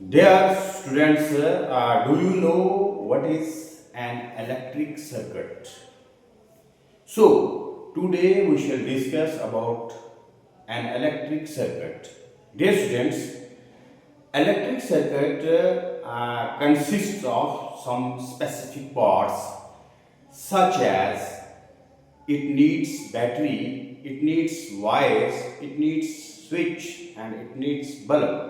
Dear students, do you know what is an electric circuit? So, today we shall discuss about an electric circuit. Dear students, electric circuit consists of some specific parts such as it needs battery, it needs wires, it needs switch and it needs bulb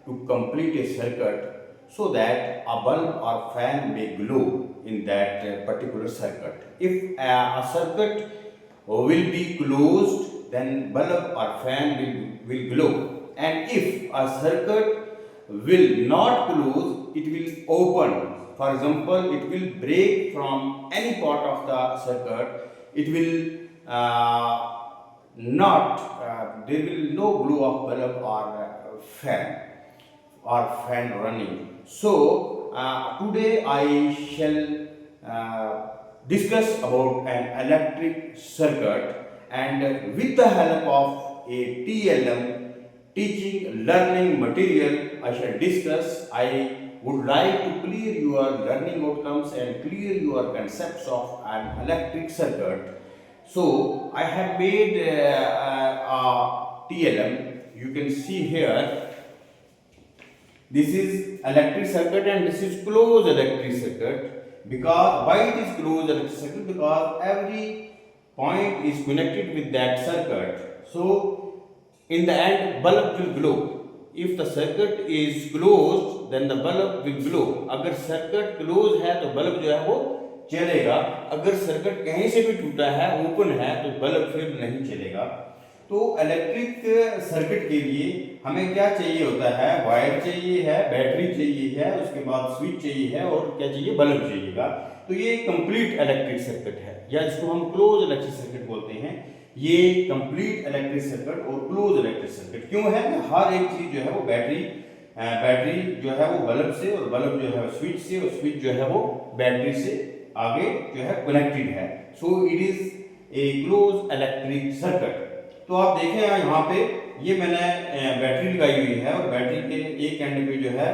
to complete a circuit so that a bulb or fan may glow in that particular circuit. If a circuit will be closed, then bulb or fan will glow. And if a circuit will not close, it will open. For example, it will break from any part of the circuit. It will not, there will no glow of bulb or fan running. So today I shall discuss about an electric circuit, and with the help of a TLM, teaching learning material, I shall discuss. I would like to clear your learning outcomes and clear your concepts of an electric circuit. So I have made a TLM. You can see here. This is electric circuit and this is closed electric circuit. Because why it is closed electric circuit? Because every point is connected with that circuit. So in the end bulb will glow. If the circuit is closed, then the bulb will glow. अगर circuit closed है तो bulb जो है वो चलेगा. अगर circuit कहीं से भी टूटा है, open है, तो bulb फिर नहीं चलेगा. तो इलेक्ट्रिक सर्किट के लिए हमें क्या चाहिए होता है? वायर चाहिए है, बैटरी चाहिए है, उसके बाद स्विच चाहिए है और क्या चाहिए? बल्ब चाहिएगा. तो ये कंप्लीट इलेक्ट्रिक सर्किट है, या जिसको हम क्लोज इलेक्ट्रिक सर्किट बोलते हैं. ये कंप्लीट इलेक्ट्रिक सर्किट और क्लोज इलेक्ट्रिक सर्किट क्यों है? हर एक चीज जो है वो बैटरी जो है वो बल्ब से, और बल्ब जो है स्विच से, और स्विच जो है वो बैटरी से आगे जो है कनेक्टेड है. So it is a close electric circuit. तो आप देखें यहाँ पे ये मैंने बैटरी लगाई हुई है, और बैटरी के एक एंड पे जो है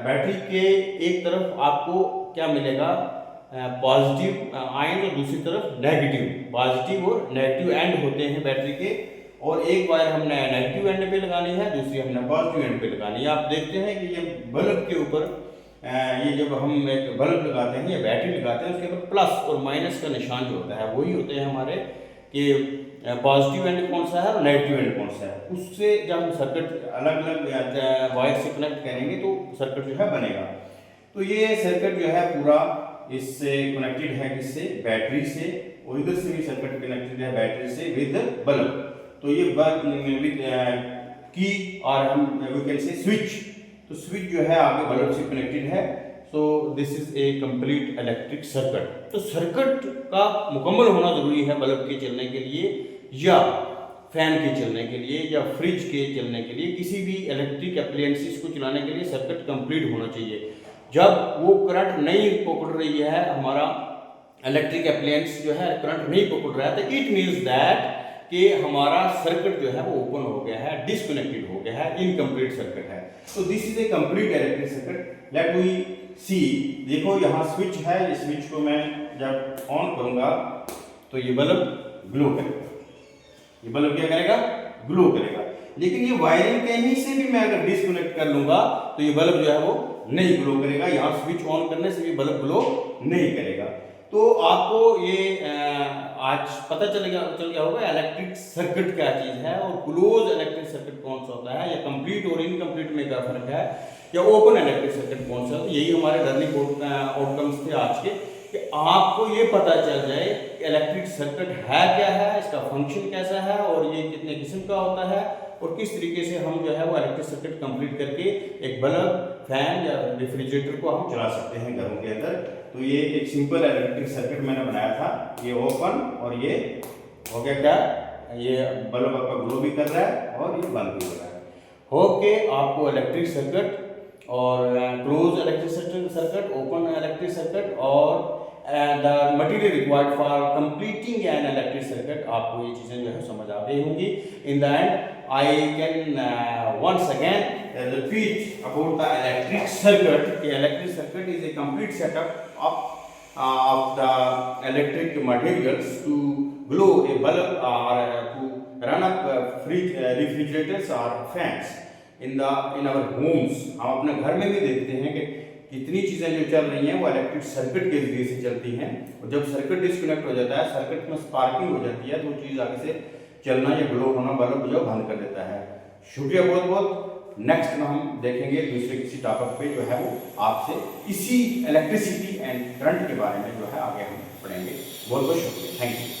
बैटरी के एक तरफ आपको क्या मिलेगा? पॉजिटिव आयन, और दूसरी तरफ नेगेटिव. पॉजिटिव और नेगेटिव एंड होते हैं बैटरी के, और एक वायर हमने नेगेटिव एंड पे लगानी है, दूसरी हमने पॉजिटिव एंड पे लगानी है. आप देखते हैं कि ये बल्ब के ऊपर ये जब हम एक बल्ब लगाते हैं या बैटरी लगाते हैं, उसके ऊपर प्लस और माइनस का निशान जो होता है वही होते हैं हमारे कि पॉजिटिव एंड कौन सा है और नेगेटिव एंड कौन सा है. उससे जब हम सर्किट अलग अलग वायर से कनेक्ट करेंगे तो सर्किट जो है बनेगा. तो ये सर्किट जो है पूरा इससे कनेक्टेड है, किससे? बैटरी से. और इधर से भी सर्किट कनेक्टेड है बैटरी से विद बल्ब. तो ये बल्ब विद की, और हम वी कैन से स्विच. तो स्विच जो है आगे बल्ब से कनेक्टेड है. So this is a complete electric circuit. तो सर्किट का मुकम्मल होना जरूरी है बल्ब के चलने के लिए, या फैन के चलने के लिए, या फ्रिज के चलने के लिए. किसी भी इलेक्ट्रिक अप्लायंसेस को चलाने के लिए सर्किट कंप्लीट होना चाहिए. जब वो करंट नहीं पकड़ रही है, हमारा इलेक्ट्रिक अप्लायंस जो है करंट नहीं पकड़ रहा है, तो इट मीन्स दैट कि हमारा सर्किट जो है वो ओपन हो गया है, डिसकनेक्टेड हो गया है, इनकम्प्लीट सर्किट है. तो this is a complete electric circuit. Let we see. देखो यहाँ स्विच है, इस स्विच को मैं जब ऑन करूंगा तो ये बल्ब ग्लो करेगा. ये बल्ब क्या करेगा? ग्लो करेगा. लेकिन ये वायरिंग कहीं से भी मैं अगर डिस्कनेक्ट कर लूंगा तो ये बल्ब जो है वो नहीं ग्लो करेगा. यहाँ स्विच ऑन करने से भी बल्ब ग्लो नहीं करेगा. तो आपको ये आज पता चल गया होगा इलेक्ट्रिक सर्किट क्या चीज है, और क्लोज इलेक्ट्रिक सर्किट कौन सा होता है, या कंप्लीट और इनकम्प्लीट में क्या फर्क है, या ओपन इलेक्ट्रिक सर्किट कौन सा. यही हमारे लर्निंग आउटकम्स थे आज के, कि आपको ये पता चल जाए कि इलेक्ट्रिक सर्किट है क्या है, इसका फंक्शन कैसा है, और ये कितने किस्म का होता है, और किस तरीके से हम जो है वो इलेक्ट्रिक सर्किट कंप्लीट करके एक बल्ब, फैन या रेफ्रिजरेटर को हम चला सकते हैं घरों के अंदर. तो ये एक सिंपल इलेक्ट्रिक सर्किट मैंने बनाया था. ये ओपन और ये हो गया क्या? ये बल्ब आपका ग्लो भी कर रहा है और ये बंद भी हो रहा है. ओके, आपको इलेक्ट्रिक सर्किट और close electric circuit, open electric circuit, और the material required for completing an electric circuit, आपको ये चीज़ें जो है समझ आ गई होंगी. In the end I can once again repeat about the electric circuit. The electric circuit is a complete setup of the electric materials to glow a bulb or to run up refrigerators or fans in our homes. हम अपने घर में भी देखते हैं कि कितनी चीज़ें जो चल रही हैं वो इलेक्ट्रिक सर्किट के जरिए से चलती हैं, और जब सर्किट डिस्कनेक्ट हो जाता है, सर्किट में स्पार्किंग हो जाती है, तो वो चीज़ आगे से चलना या ग्लो होना बल्ब जो बंद कर देता है। शुक्रिया बहुत बहुत। नेक्स्ट में हम देखेंगे दूसरे किसी टॉपिक पे जो है वो आपसे इसी इलेक्ट्रिसिटी एंड करंट के बारे में जो है आगे हम पढ़ेंगे। बहुत बहुत शुक्रिया, थैंक यू।